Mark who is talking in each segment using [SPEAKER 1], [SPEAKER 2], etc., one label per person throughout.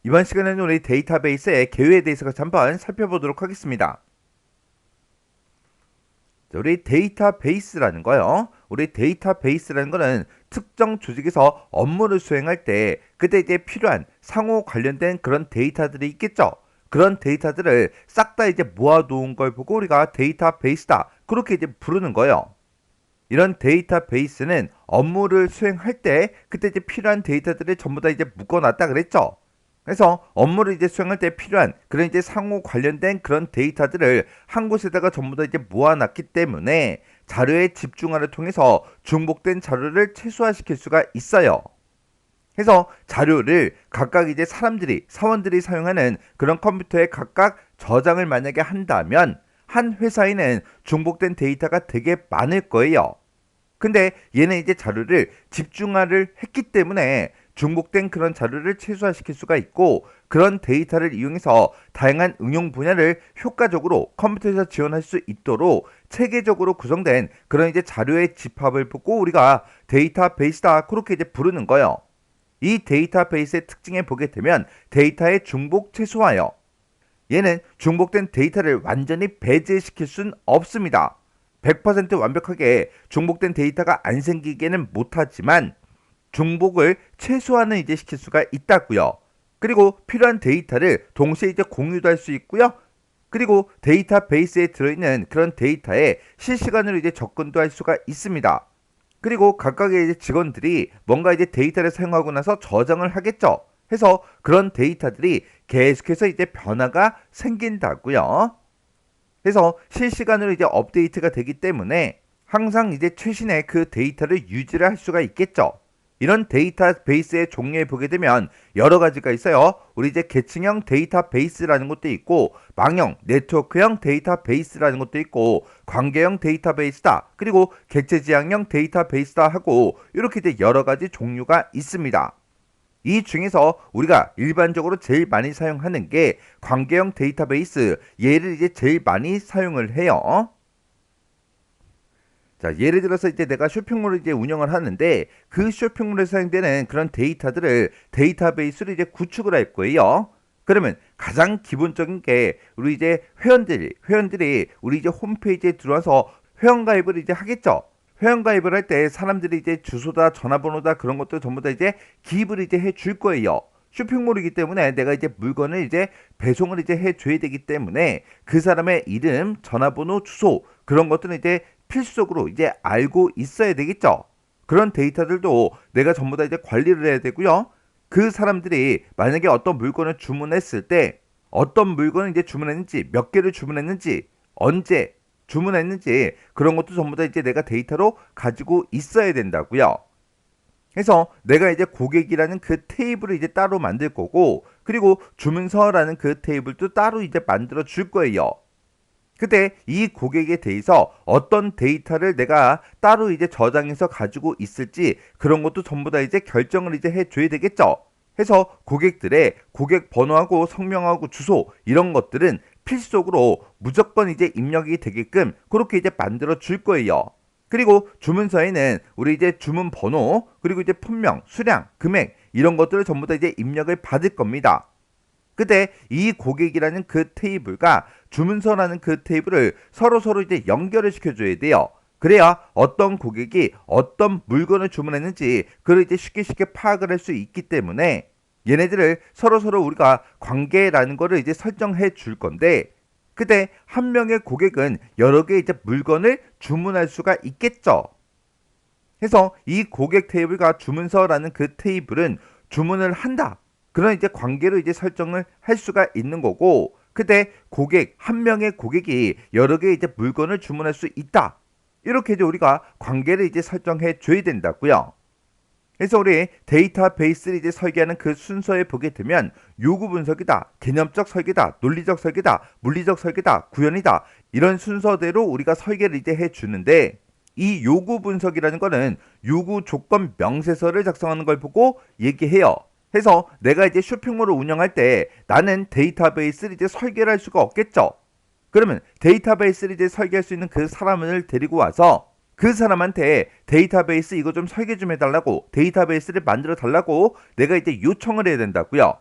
[SPEAKER 1] 이번 시간에는 우리 데이터베이스의 개요에 대해서 같이 한번 살펴보도록 하겠습니다. 우리 데이터베이스라는 거요. 우리 데이터베이스라는 거는 특정 조직에서 업무를 수행할 때 그때 이제 필요한 상호 관련된 그런 데이터들이 있겠죠. 그런 데이터들을 싹 다 이제 모아놓은 걸 보고 우리가 데이터베이스다 그렇게 이제 부르는 거예요. 이런 데이터베이스는 업무를 수행할 때 그때 이제 필요한 데이터들을 전부 다 이제 묶어놨다 그랬죠. 그래서 업무를 이제 수행할 때 필요한 그런 이제 상호 관련된 그런 데이터들을 한 곳에다가 전부 다 이제 모아놨기 때문에 자료의 집중화를 통해서 중복된 자료를 최소화시킬 수가 있어요. 그래서 자료를 각각 이제 사원들이 사용하는 그런 컴퓨터에 각각 저장을 만약에 한다면 한 회사에는 중복된 데이터가 되게 많을 거예요. 근데 얘는 이제 자료를 집중화를 했기 때문에 중복된 그런 자료를 최소화시킬 수가 있고 그런 데이터를 이용해서 다양한 응용 분야를 효과적으로 컴퓨터에서 지원할 수 있도록 체계적으로 구성된 그런 이제 자료의 집합을 보고 우리가 데이터베이스다 그렇게 이제 부르는 거예요. 이 데이터베이스의 특징에 보게 되면 데이터의 중복 최소화요. 얘는 중복된 데이터를 완전히 배제시킬 수는 없습니다. 100% 완벽하게 중복된 데이터가 안 생기게는 못하지만 중복을 최소화는 이제 시킬 수가 있다고요. 그리고 필요한 데이터를 동시에 이제 공유도 할 수 있고요. 그리고 데이터베이스에 들어있는 그런 데이터에 실시간으로 이제 접근도 할 수가 있습니다. 그리고 각각의 이제 직원들이 뭔가 이제 데이터를 사용하고 나서 저장을 하겠죠. 해서 그런 데이터들이 계속해서 이제 변화가 생긴다고요. 그래서 실시간으로 이제 업데이트가 되기 때문에 항상 이제 최신의 그 데이터를 유지를 할 수가 있겠죠. 이런 데이터베이스의 종류에 보게 되면 여러 가지가 있어요. 우리 이제 계층형 데이터베이스라는 것도 있고 망형, 네트워크형 데이터베이스라는 것도 있고 관계형 데이터베이스다. 그리고 객체 지향형 데이터베이스다 하고 이렇게 이제 여러 가지 종류가 있습니다. 이 중에서 우리가 일반적으로 제일 많이 사용하는 게 관계형 데이터베이스, 얘를 이제 제일 많이 사용을 해요. 자, 예를 들어서 이제 내가 쇼핑몰을 이제 운영을 하는데 그 쇼핑몰에 사용되는 그런 데이터들을 데이터베이스로 이제 구축을 할 거예요. 그러면 가장 기본적인 게 우리 이제 회원들이 우리 이제 홈페이지에 들어와서 회원가입을 이제 하겠죠. 회원가입을 할 때 사람들이 이제 주소다 전화번호다 그런 것들 전부 다 이제 기입을 이제 해 줄 거예요. 쇼핑몰이기 때문에 내가 이제 물건을 이제 배송을 이제 해 줘야 되기 때문에 그 사람의 이름, 전화번호, 주소 그런 것들은 이제 필수적으로 이제 알고 있어야 되겠죠. 그런 데이터들도 내가 전부 다 이제 관리를 해야 되고요. 그 사람들이 만약에 어떤 물건을 주문했을 때 어떤 물건을 이제 주문했는지, 몇 개를 주문했는지, 언제 주문했는지 그런 것도 전부 다 이제 내가 데이터로 가지고 있어야 된다고요. 그래서 내가 이제 고객이라는 그 테이블을 이제 따로 만들 거고 그리고 주문서라는 그 테이블도 따로 이제 만들어 줄 거예요. 그때 이 고객에 대해서 어떤 데이터를 내가 따로 이제 저장해서 가지고 있을지 그런 것도 전부 다 이제 결정을 이제 해줘야 되겠죠. 해서 고객들의 고객 번호하고 성명하고 주소 이런 것들은 필수적으로 무조건 이제 입력이 되게끔 그렇게 이제 만들어 줄 거예요. 그리고 주문서에는 우리 이제 주문 번호 그리고 이제 품명, 수량, 금액 이런 것들을 전부 다 이제 입력을 받을 겁니다. 그때 이 고객이라는 그 테이블과 주문서라는 그 테이블을 서로 이제 연결을 시켜줘야 돼요. 그래야 어떤 고객이 어떤 물건을 주문했는지 그걸 이제 쉽게 파악을 할 수 있기 때문에 얘네들을 서로 우리가 관계라는 거를 이제 설정해 줄 건데 그때 한 명의 고객은 여러 개의 이제 물건을 주문할 수가 있겠죠. 그래서 이 고객 테이블과 주문서라는 그 테이블은 주문을 한다. 그런 이제 관계로 이제 설정을 할 수가 있는 거고 그때 고객 한 명의 고객이 여러 개의 이제 물건을 주문할 수 있다. 이렇게 이제 우리가 관계를 이제 설정해 줘야 된다고요. 그래서 우리 데이터베이스를 이제 설계하는 그 순서에 보게 되면 요구 분석이다, 개념적 설계다, 논리적 설계다, 물리적 설계다, 구현이다 이런 순서대로 우리가 설계를 이제 해 주는데 이 요구 분석이라는 거는 요구 조건 명세서를 작성하는 걸 보고 얘기해요. 해서 내가 이제 쇼핑몰을 운영할 때 나는 데이터베이스를 이제 설계를 할 수가 없겠죠. 그러면 데이터베이스를 이제 설계할 수 있는 그 사람을 데리고 와서 그 사람한테 데이터베이스 이거 좀 설계 좀 해달라고 데이터베이스를 만들어 달라고 내가 이제 요청을 해야 된다고요.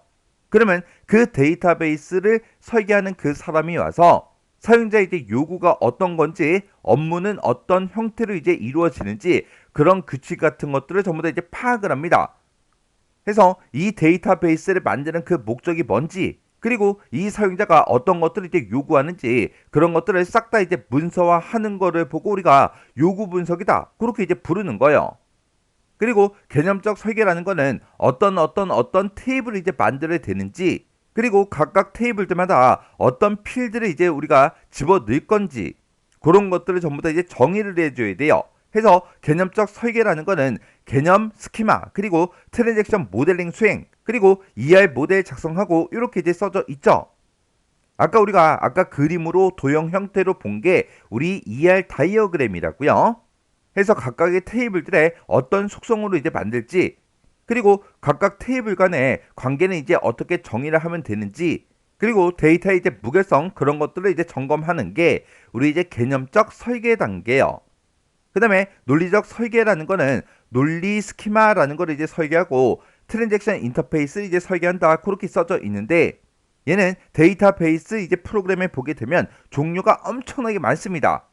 [SPEAKER 1] 그러면 그 데이터베이스를 설계하는 그 사람이 와서 사용자 이제 요구가 어떤 건지, 업무는 어떤 형태로 이제 이루어지는지 그런 규칙 같은 것들을 전부 다 이제 파악을 합니다. 해서 이 데이터베이스를 만드는 그 목적이 뭔지, 그리고 이 사용자가 어떤 것들을 이제 요구하는지 그런 것들을 싹 다 이제 문서화하는 거를 보고 우리가 요구 분석이다 그렇게 이제 부르는 거예요. 그리고 개념적 설계라는 거는 어떤 테이블을 이제 만들어야 되는지, 그리고 각각 테이블들마다 어떤 필드를 이제 우리가 집어 넣을 건지 그런 것들을 전부 다 이제 정의를 해줘야 돼요. 해서 개념적 설계라는 거는 개념 스키마, 그리고 트랜잭션 모델링 수행, 그리고 ER 모델 작성하고 이렇게 이제 써져 있죠. 우리가 아까 그림으로 도형 형태로 본 게 우리 ER 다이어그램이라고요. 해서 각각의 테이블들의 어떤 속성으로 이제 만들지, 그리고 각각 테이블 간의 관계는 이제 어떻게 정의를 하면 되는지, 그리고 데이터의 이제 무게성 그런 것들을 이제 점검하는 게 우리 이제 개념적 설계 단계예요. 그 다음에 논리적 설계라는 거는 논리 스키마라는 걸 이제 설계하고 트랜잭션 인터페이스를 이제 설계한다 그렇게 써져 있는데, 얘는 데이터베이스 이제 프로그램에 보게 되면 종류가 엄청나게 많습니다.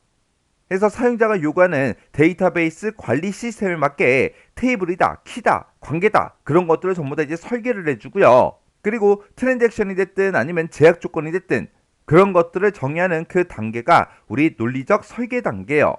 [SPEAKER 1] 그래서 사용자가 요구하는 데이터베이스 관리 시스템에 맞게 테이블이다, 키다, 관계다 그런 것들을 전부 다 이제 설계를 해주고요. 그리고 트랜잭션이 됐든 아니면 제약 조건이 됐든 그런 것들을 정의하는 그 단계가 우리 논리적 설계 단계예요.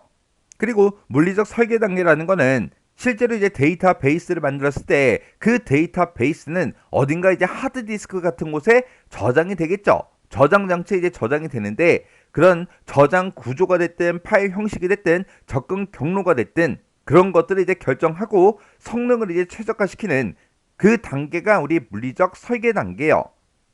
[SPEAKER 1] 그리고 물리적 설계 단계라는 거는 실제로 이제 데이터베이스를 만들었을 때 그 데이터베이스는 어딘가 이제 하드디스크 같은 곳에 저장이 되겠죠. 저장 장치에 이제 저장이 되는데, 그런 저장 구조가 됐든 파일 형식이 됐든 접근 경로가 됐든 그런 것들을 이제 결정하고 성능을 이제 최적화시키는 그 단계가 우리 물리적 설계 단계예요.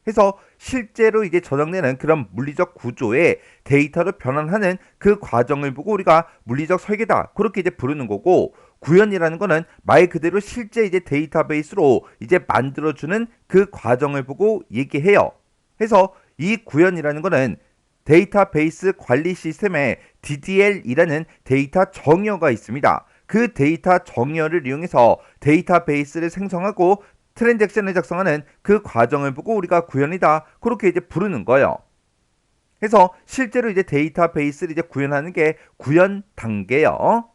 [SPEAKER 1] 해서 실제로 이제 저장되는 그런 물리적 구조의 데이터로 변환하는 그 과정을 보고 우리가 물리적 설계다 그렇게 이제 부르는 거고, 구현이라는 거는 말 그대로 실제 이제 데이터베이스로 이제 만들어주는 그 과정을 보고 얘기해요. 해서 이 구현이라는 거는 데이터베이스 관리 시스템에 DDL이라는 데이터 정의어가 있습니다. 그 데이터 정의어를 이용해서 데이터베이스를 생성하고 트랜잭션을 작성하는 그 과정을 보고 우리가 구현이다 그렇게 이제 부르는 거예요. 그래서 실제로 이제 데이터베이스를 이제 구현하는 게 구현 단계예요.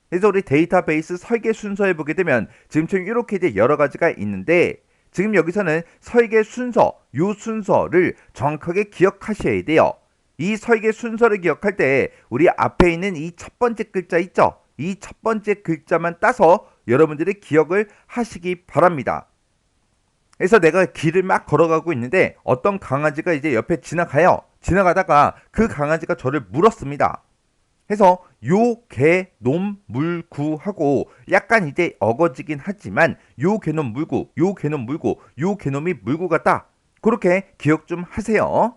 [SPEAKER 1] 그래서 우리 데이터베이스 설계 순서에 보게 되면 지금처럼 이렇게 이제 여러 가지가 있는데, 지금 여기서는 설계 순서, 요 순서를 정확하게 기억하셔야 돼요. 이 설계 순서를 기억할 때 우리 앞에 있는 이 첫 번째 글자 있죠? 이 첫 번째 글자만 따서 여러분들이 기억을 하시기 바랍니다. 그래서 내가 길을 막 걸어가고 있는데 어떤 강아지가 이제 옆에 지나가요. 지나가다가 그 강아지가 저를 물었습니다. 해서 요, 개, 놈, 물, 구 하고 약간 이제 어거지긴 하지만 요 개놈 물고, 요 개놈 물고, 요 개놈이 물고 갔다. 그렇게 기억 좀 하세요.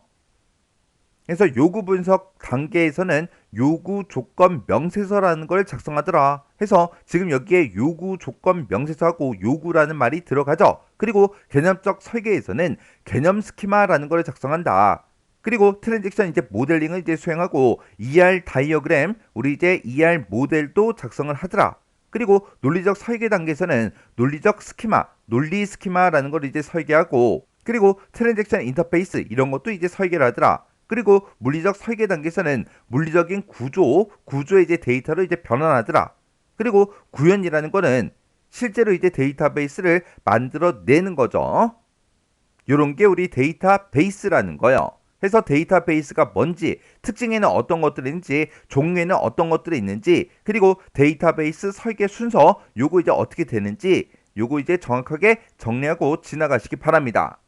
[SPEAKER 1] 그래서 요구 분석 단계에서는 요구 조건 명세서라는 걸 작성하더라. 해서 지금 여기에 요구 조건 명세서하고 요구라는 말이 들어가죠. 그리고 개념적 설계에서는 개념 스키마라는 걸 작성한다. 그리고 트랜잭션 이제 모델링을 이제 수행하고 ER 다이어그램, 우리 이제 ER 모델도 작성을 하더라. 그리고 논리적 설계 단계에서는 논리적 스키마, 논리 스키마라는 걸 이제 설계하고, 그리고 트랜잭션 인터페이스 이런 것도 이제 설계를 하더라. 그리고 물리적 설계 단계에서는 물리적인 구조의 이제 데이터를 이제 변환하더라. 그리고 구현이라는 거는 실제로 이제 데이터베이스를 만들어내는 거죠. 요런 게 우리 데이터베이스라는 거예요. 해서 데이터베이스가 뭔지, 특징에는 어떤 것들이 있는지, 종류에는 어떤 것들이 있는지, 그리고 데이터베이스 설계 순서 요거 이제 어떻게 되는지 요거 이제 정확하게 정리하고 지나가시기 바랍니다.